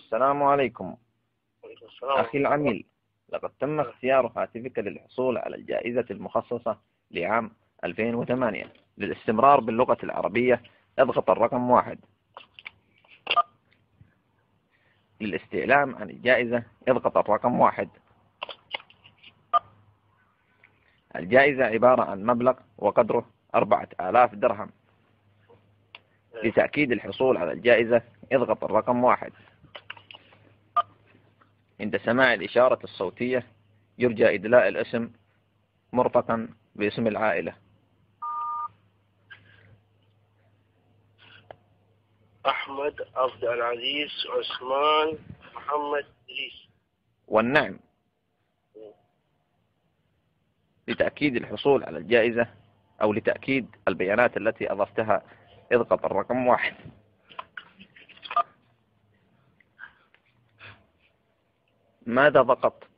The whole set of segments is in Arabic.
السلام عليكم. وعليكم السلام. أخي العميل، لقد تم اختيار هاتفك للحصول على الجائزة المخصصة لعام 2008 للاستمرار باللغة العربية. اضغط الرقم 1. للاستعلام عن الجائزة اضغط الرقم 1. الجائزة عبارة عن مبلغ وقدره 4000 درهم. لتأكيد الحصول على الجائزة اضغط الرقم 1. عند سماع الإشارة الصوتية يرجى إدلاء الاسم مرتقا باسم العائلة. أحمد عبد العزيز عثمان محمد إدريس. والنعم. لتأكيد الحصول على الجائزة أو لتأكيد البيانات التي أضفتها اضغط الرقم 1. ماذا ضغطت؟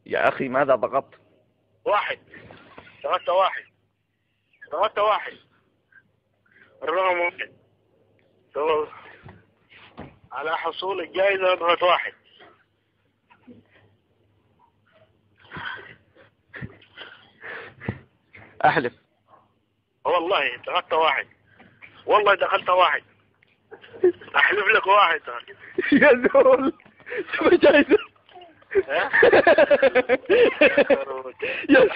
يا أخي ماذا ضغطت؟ 1. ضغطت 1. ضغطت 1. الرقم 1. على حصول الجائزة اضغط 1. أحلف. والله ضغطت 1. والله دخلت 1. أحلف لك 1. يا زول جائزة. ها؟ يا